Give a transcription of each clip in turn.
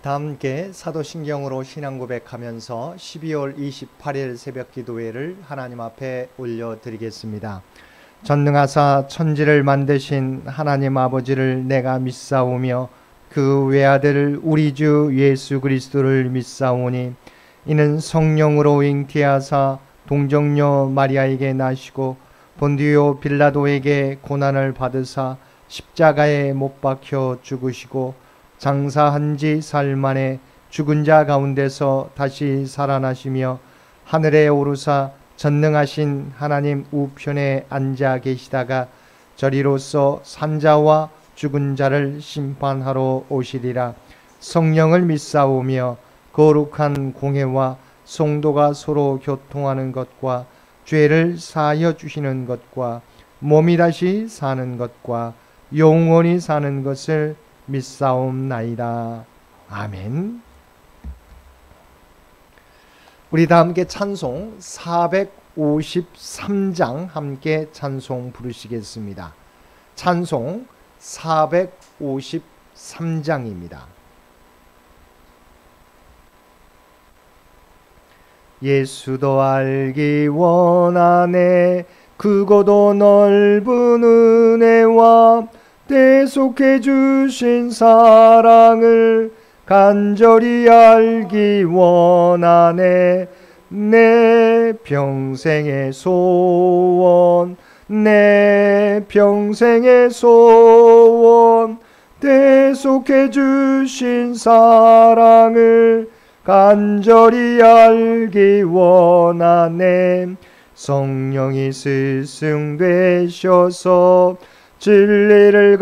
다 함께 사도신경으로 신앙 고백하면서 12월 28일 새벽 기도회를 하나님 앞에 올려드리겠습니다. 전능하사 천지를 만드신 하나님 아버지를 내가 믿사오며 그 외아들 우리 주 예수 그리스도를 믿사오니 이는 성령으로 잉태하사 동정녀 마리아에게 나시고 본디오 빌라도에게 고난을 받으사 십자가에 못 박혀 죽으시고 장사한 지 사흘 만에 죽은 자 가운데서 다시 살아나시며 하늘에 오르사 전능하신 하나님 우편에 앉아 계시다가 저리로서 산자와 죽은 자를 심판하러 오시리라. 성령을 믿사오며 거룩한 공회와 성도가 서로 교통하는 것과 죄를 사하여 주시는 것과 몸이 다시 사는 것과 영원히 사는 것을 믿사옵나이다. 아멘. 우리 다 함께 찬송 453장 함께 찬송 부르시겠습니다. 찬송 453장입니다. 예수도 알기 원하네 크고도 넓은 은혜와 대속해 주신 사랑을 간절히 알기 원하네. 내 평생의 소원, 내 평생의 소원, 대속해 주신 사랑을 간절히 알기 원하네. 성령이 스승되셔서 진리를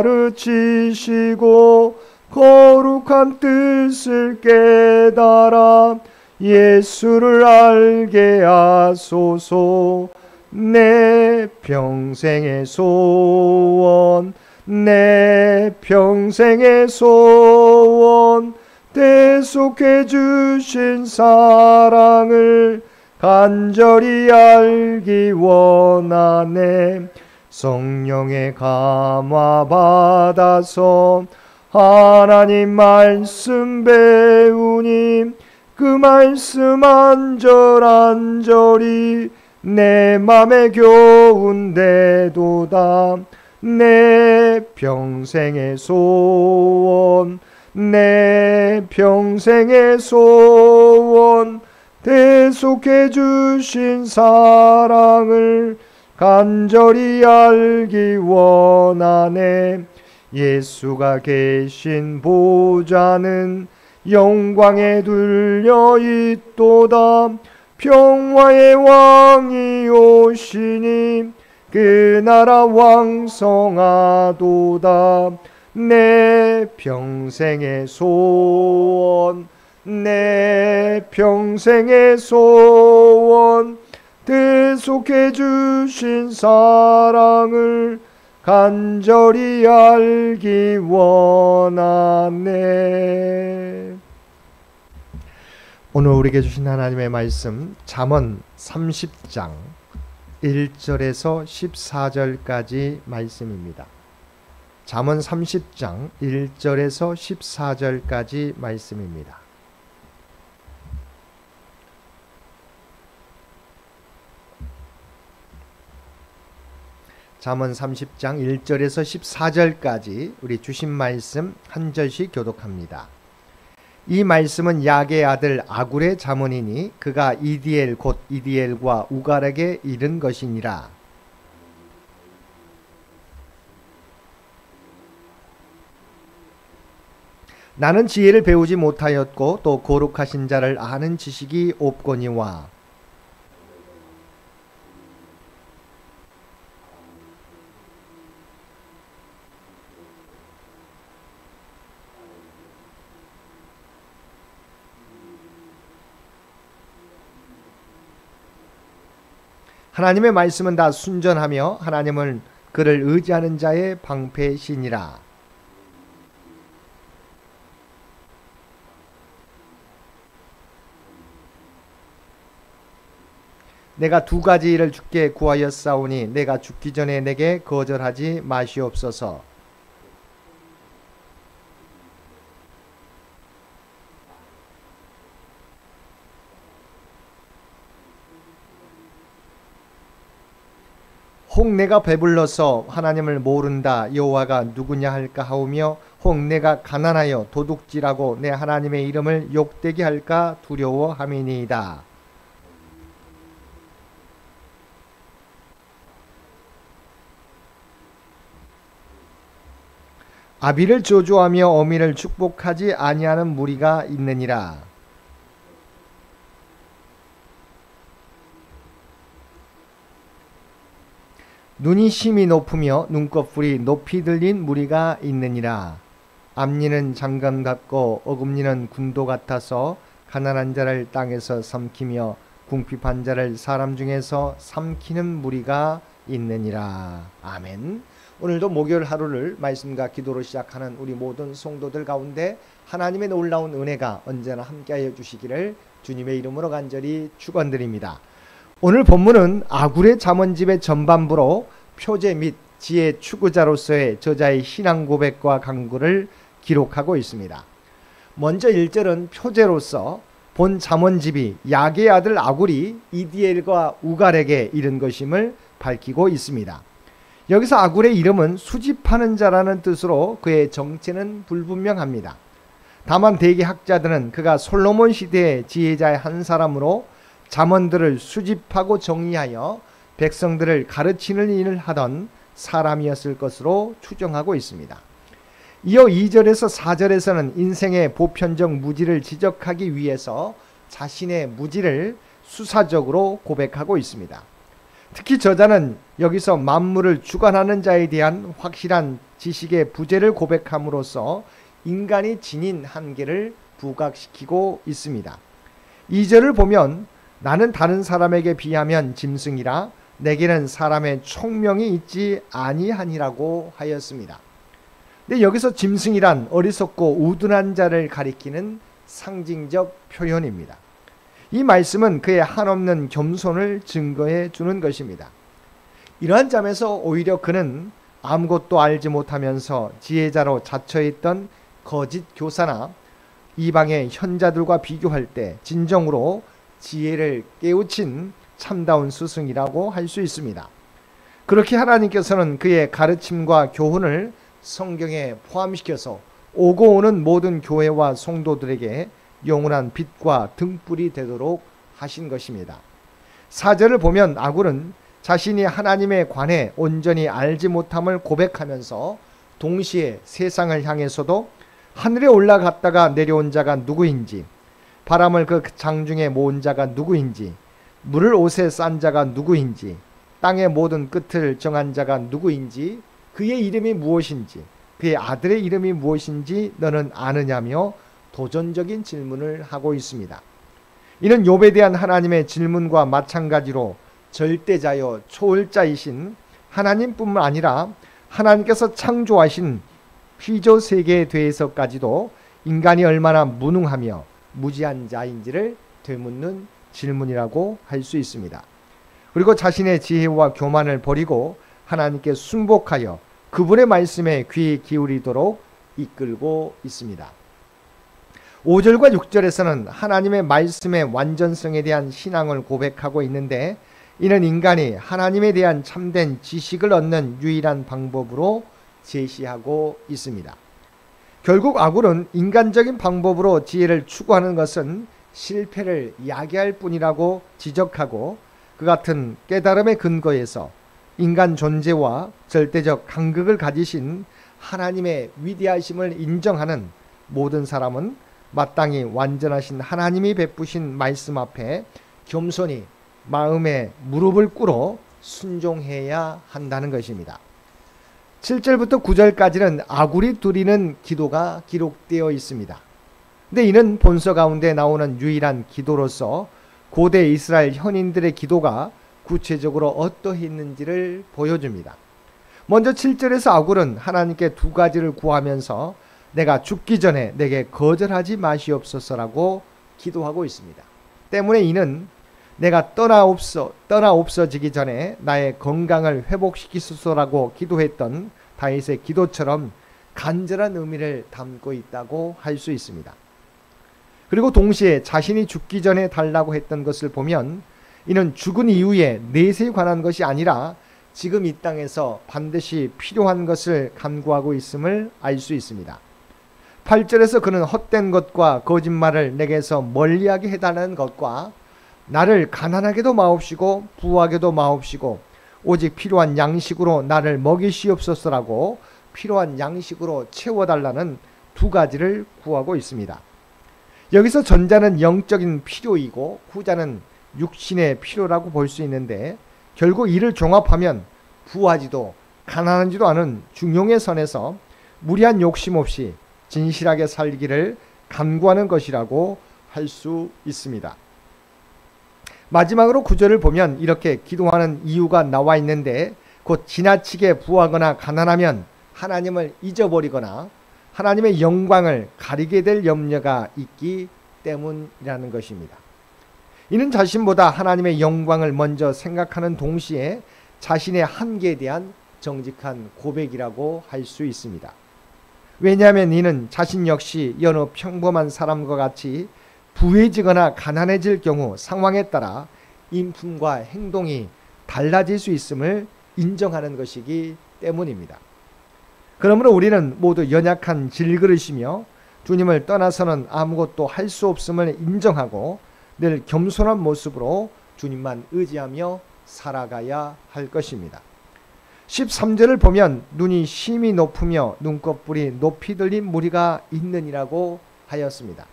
가르치시고 거룩한 뜻을 깨달아 예수를 알게 하소서. 내 평생의 소원, 내 평생의 소원, 대속해 주신 사랑을 간절히 알기 원하네. 성령의 감화 받아서 하나님 말씀 배우니 그 말씀 안절안절이 내 맘에 겨운데도다. 내 평생의 소원, 내 평생의 소원, 대속해 주신 사랑을 간절히 알기 원하네. 예수가 계신 보좌는 영광에 둘려 있도다. 평화의 왕이 오시니 그 나라 왕성하도다. 내 평생의 소원, 내 평생의 소원, 대속해 주신 사랑을 간절히 알기 원하네. 오늘 우리에게 주신 하나님의 말씀 잠언 30장 1절에서 14절까지 말씀입니다. 잠언 30장 1절에서 14절까지 말씀입니다. 잠언 30장 1절에서 14절까지 우리 주신 말씀 한 절씩 교독합니다. 이 말씀은 야게의 아들 아굴의 잠언이니 그가 이디엘 곧 이디엘과 우갈에게 이른 것이니라. 나는 지혜를 배우지 못하였고 또 거룩하신 자를 아는 지식이 없거니와 하나님의 말씀은 다 순전하며 하나님은 그를 의지하는 자의 방패시니라. 내가 두 가지 일을 주께 구하였사오니 내가 죽기 전에 내게 거절하지 마시옵소서. 혹 내가 배불러서 하나님을 모른다 여호와가 누구냐 할까 하오며 혹 내가 가난하여 도둑질하고 내 하나님의 이름을 욕되게 할까 두려워함이니이다. 아비를 저주하며 어미를 축복하지 아니하는 무리가 있느니라. 눈이 심히 높으며 눈꺼풀이 높이 들린 무리가 있느니라. 앞니는 장관 같고 어금니는 군도 같아서 가난한 자를 땅에서 삼키며 궁핍한 자를 사람 중에서 삼키는 무리가 있느니라. 아멘. 오늘도 목요일 하루를 말씀과 기도로 시작하는 우리 모든 성도들 가운데 하나님의 놀라운 은혜가 언제나 함께하여 주시기를 주님의 이름으로 간절히 축원드립니다. 오늘 본문은 아굴의 잠언집의 전반부로 표제 및 지혜 추구자로서의 저자의 신앙 고백과 간구를 기록하고 있습니다. 먼저 1절은 표제로서 본 잠언집이 야게의 아들 아굴이 이디엘과 우갈에게 이른 것임을 밝히고 있습니다. 여기서 아굴의 이름은 수집하는 자라는 뜻으로 그의 정체는 불분명합니다. 다만 대개 학자들은 그가 솔로몬 시대의 지혜자의 한 사람으로 잠언들을 수집하고 정리하여 백성들을 가르치는 일을 하던 사람이었을 것으로 추정하고 있습니다. 이어 2절에서 4절에서는 인생의 보편적 무지를 지적하기 위해서 자신의 무지를 수사적으로 고백하고 있습니다. 특히 저자는 여기서 만물을 주관하는 자에 대한 확실한 지식의 부재를 고백함으로써 인간이 지닌 한계를 부각시키고 있습니다. 2절을 보면 나는 다른 사람에게 비하면 짐승이라 내게는 사람의 총명이 있지 아니하니라고 하였습니다. 근데 여기서 짐승이란 어리석고 우둔한 자를 가리키는 상징적 표현입니다. 이 말씀은 그의 한없는 겸손을 증거해 주는 것입니다. 이러한 점에서 오히려 그는 아무것도 알지 못하면서 지혜자로 자처했던 거짓 교사나 이방의 현자들과 비교할 때 진정으로 지혜를 깨우친 참다운 스승이라고 할 수 있습니다. 그렇게 하나님께서는 그의 가르침과 교훈을 성경에 포함시켜서 오고 오는 모든 교회와 성도들에게 영원한 빛과 등불이 되도록 하신 것입니다. 4절을 보면 아굴은 자신이 하나님에 관해 온전히 알지 못함을 고백하면서 동시에 세상을 향해서도 하늘에 올라갔다가 내려온 자가 누구인지, 바람을 그 장중에 모은 자가 누구인지, 물을 옷에 싼 자가 누구인지, 땅의 모든 끝을 정한 자가 누구인지, 그의 이름이 무엇인지, 그의 아들의 이름이 무엇인지 너는 아느냐며 도전적인 질문을 하고 있습니다. 이는 욥에 대한 하나님의 질문과 마찬가지로 절대자여 초월자이신 하나님뿐만 아니라 하나님께서 창조하신 피조 세계에 대해서까지도 인간이 얼마나 무능하며 무지한 자인지를 되묻는 질문이라고 할 수 있습니다. 그리고 자신의 지혜와 교만을 버리고 하나님께 순복하여 그분의 말씀에 귀 기울이도록 이끌고 있습니다. 5절과 6절에서는 하나님의 말씀의 완전성에 대한 신앙을 고백하고 있는데 이는 인간이 하나님에 대한 참된 지식을 얻는 유일한 방법으로 제시하고 있습니다. 결국 아굴은 인간적인 방법으로 지혜를 추구하는 것은 실패를 야기할 뿐이라고 지적하고 그 같은 깨달음의 근거에서 인간 존재와 절대적 간극을 가지신 하나님의 위대하심을 인정하는 모든 사람은 마땅히 완전하신 하나님이 베푸신 말씀 앞에 겸손히 마음에 무릎을 꿇어 순종해야 한다는 것입니다. 7절부터 9절까지는 아굴이 드리는 기도가 기록되어 있습니다. 근데 이는 본서 가운데 나오는 유일한 기도로서 고대 이스라엘 현인들의 기도가 구체적으로 어떠했는지를 보여줍니다. 먼저 7절에서 아굴은 하나님께 두 가지를 구하면서 내가 죽기 전에 내게 거절하지 마시옵소서라고 기도하고 있습니다. 때문에 이는 내가 떠나 없어지기 전에 나의 건강을 회복시키소서라고 기도했던 다윗의 기도처럼 간절한 의미를 담고 있다고 할 수 있습니다. 그리고 동시에 자신이 죽기 전에 달라고 했던 것을 보면 이는 죽은 이후에 내세에 관한 것이 아니라 지금 이 땅에서 반드시 필요한 것을 간구하고 있음을 알 수 있습니다. 8절에서 그는 헛된 것과 거짓말을 내게서 멀리하게 해달라는 것과 나를 가난하게도 마옵시고 부하게도 마옵시고 오직 필요한 양식으로 나를 먹이시옵소서라고 필요한 양식으로 채워달라는 두 가지를 구하고 있습니다. 여기서 전자는 영적인 필요이고 후자는 육신의 필요라고 볼 수 있는데 결국 이를 종합하면 부하지도 가난하지도 않은 중용의 선에서 무리한 욕심 없이 진실하게 살기를 간구하는 것이라고 할 수 있습니다. 마지막으로 9절을 보면 이렇게 기도하는 이유가 나와 있는데 곧 지나치게 부하거나 가난하면 하나님을 잊어버리거나 하나님의 영광을 가리게 될 염려가 있기 때문이라는 것입니다. 이는 자신보다 하나님의 영광을 먼저 생각하는 동시에 자신의 한계에 대한 정직한 고백이라고 할 수 있습니다. 왜냐하면 이는 자신 역시 여느 평범한 사람과 같이 부해지거나 가난해질 경우 상황에 따라 인품과 행동이 달라질 수 있음을 인정하는 것이기 때문입니다. 그러므로 우리는 모두 연약한 질그릇이며 주님을 떠나서는 아무것도 할 수 없음을 인정하고 늘 겸손한 모습으로 주님만 의지하며 살아가야 할 것입니다. 13절을 보면 눈이 심히 높으며 눈꺼풀이 높이 들린 무리가 있느니라고 하였습니다.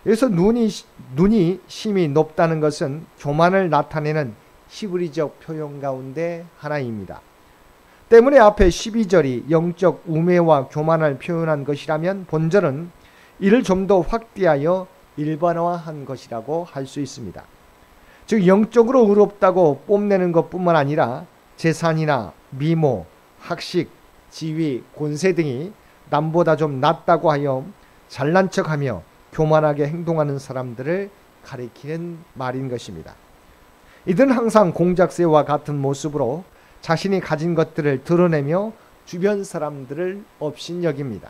여기서 눈이 심히 높다는 것은 교만을 나타내는 히브리적 표현 가운데 하나입니다. 때문에 앞에 12절이 영적 우매와 교만을 표현한 것이라면 본절은 이를 좀 더 확대하여 일반화한 것이라고 할 수 있습니다. 즉 영적으로 의롭다고 뽐내는 것뿐만 아니라 재산이나 미모, 학식, 지위, 권세 등이 남보다 좀 낫다고 하여 잘난 척하며 교만하게 행동하는 사람들을 가리키는 말인 것입니다. 이들은 항상 공작새와 같은 모습으로 자신이 가진 것들을 드러내며 주변 사람들을 업신여깁니다.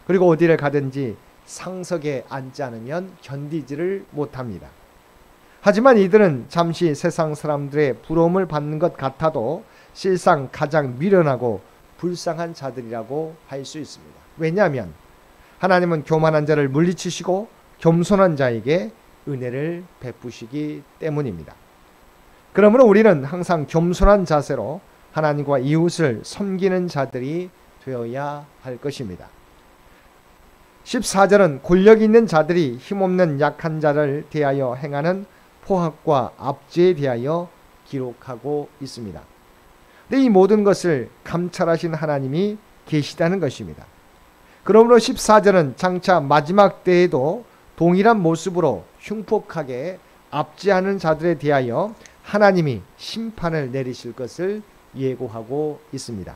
그리고 어디를 가든지 상석에 앉지 않으면 견디지를 못합니다. 하지만 이들은 잠시 세상 사람들의 부러움을 받는 것 같아도 실상 가장 미련하고 불쌍한 자들이라고 할 수 있습니다. 왜냐하면 하나님은 교만한 자를 물리치시고 겸손한 자에게 은혜를 베푸시기 때문입니다. 그러므로 우리는 항상 겸손한 자세로 하나님과 이웃을 섬기는 자들이 되어야 할 것입니다. 14절은 권력 있는 자들이 힘없는 약한 자를 대하여 행하는 포악과 압제에 대하여 기록하고 있습니다. 근데 이 모든 것을 감찰하신 하나님이 계시다는 것입니다. 그러므로 14절은 장차 마지막 때에도 동일한 모습으로 흉폭하게 압제하는 자들에 대하여 하나님이 심판을 내리실 것을 예고하고 있습니다.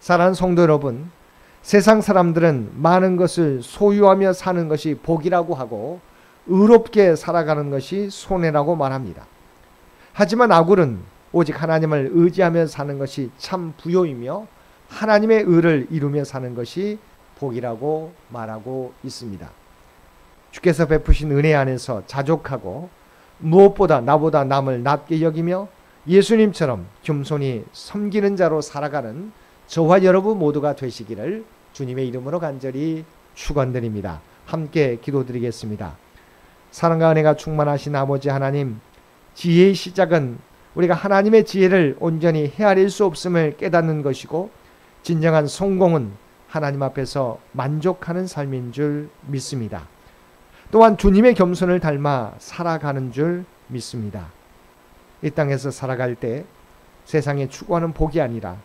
사랑하는 성도 여러분, 세상 사람들은 많은 것을 소유하며 사는 것이 복이라고 하고 의롭게 살아가는 것이 손해라고 말합니다. 하지만 아굴은 오직 하나님을 의지하며 사는 것이 참 부요이며 하나님의 의를 이루며 사는 것이 복이라고 말하고 있습니다. 주께서 베푸신 은혜 안에서 자족하고 무엇보다 나보다 남을 낮게 여기며 예수님처럼 겸손히 섬기는 자로 살아가는 저와 여러분 모두가 되시기를 주님의 이름으로 간절히 축원드립니다. 함께 기도드리겠습니다. 사랑과 은혜가 충만하신 아버지 하나님, 지혜의 시작은 우리가 하나님의 지혜를 온전히 헤아릴 수 없음을 깨닫는 것이고 진정한 성공은 하나님 앞에서 만족하는 삶인 줄 믿습니다. 또한 주님의 겸손을 닮아 살아가는 줄 믿습니다. 이 땅에서 살아갈 때 세상에 추구하는 복이 아니라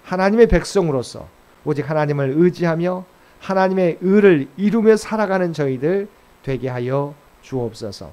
하나님의 백성으로서 오직 하나님을 의지하며 하나님의 의를 이루며 살아가는 저희들 되게 하여 주옵소서.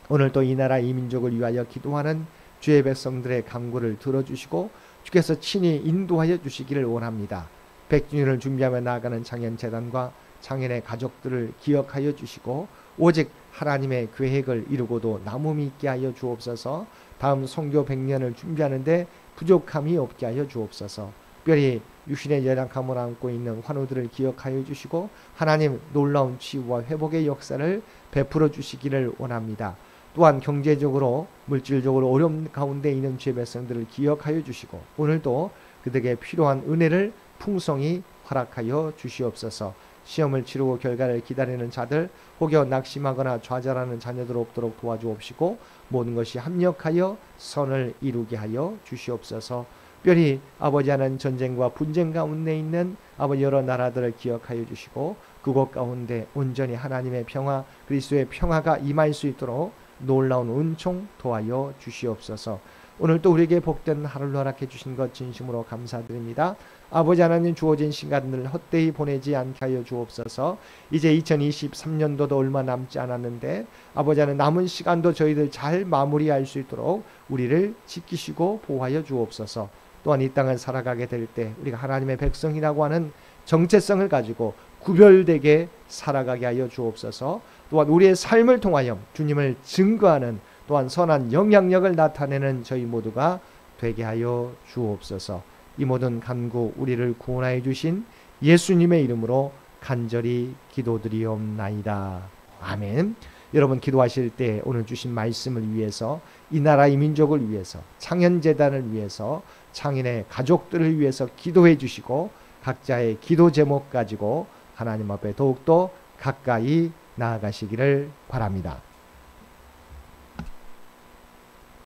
오늘도 이 나라 이 민족을 위하여 기도하는 주의 백성들의 간구를 들어주시고 주께서 친히 인도하여 주시기를 원합니다. 백주년을 준비하며 나아가는 창현재단과 창현의 가족들을 기억하여 주시고 오직 하나님의 계획을 이루고도 남음이 있게 하여 주옵소서. 다음 선교 100년을 준비하는데 부족함이 없게 하여 주옵소서. 특별히 육신의 연약함을 안고 있는 환우들을 기억하여 주시고 하나님 놀라운 치유와 회복의 역사를 베풀어 주시기를 원합니다. 또한 경제적으로 물질적으로 어려움 가운데 있는 주의 백성들을 기억하여 주시고 오늘도 그들에게 필요한 은혜를 풍성히 허락하여 주시옵소서. 시험을 치르고 결과를 기다리는 자들, 혹여 낙심하거나 좌절하는 자녀들 없도록 도와주옵시고 모든 것이 합력하여 선을 이루게 하여 주시옵소서. 특별히 아버지 하나님 전쟁과 분쟁 가운데 있는 아버지 여러 나라들을 기억하여 주시고 그곳 가운데 온전히 하나님의 평화, 그리스도의 평화가 임할 수 있도록 놀라운 은총 도와여 주시옵소서. 오늘 또 우리에게 복된 하루를 허락해 주신 것 진심으로 감사드립니다. 아버지 하나님 주어진 시간을 헛되이 보내지 않게 하여 주옵소서. 이제 2023년도도 얼마 남지 않았는데 아버지 하나님 남은 시간도 저희들 잘 마무리할 수 있도록 우리를 지키시고 보호하여 주옵소서. 또한 이 땅을 살아가게 될 때 우리가 하나님의 백성이라고 하는 정체성을 가지고 구별되게 살아가게 하여 주옵소서. 또한 우리의 삶을 통하여 주님을 증거하는 또한 선한 영향력을 나타내는 저희 모두가 되게 하여 주옵소서. 이 모든 간구 우리를 구원하여 주신 예수님의 이름으로 간절히 기도드리옵나이다. 아멘. 여러분 기도하실 때 오늘 주신 말씀을 위해서, 이 나라 이 민족을 위해서, 창현재단을 위해서, 창인의 가족들을 위해서 기도해 주시고 각자의 기도 제목 가지고 하나님 앞에 더욱더 가까이 나아가시기를 바랍니다.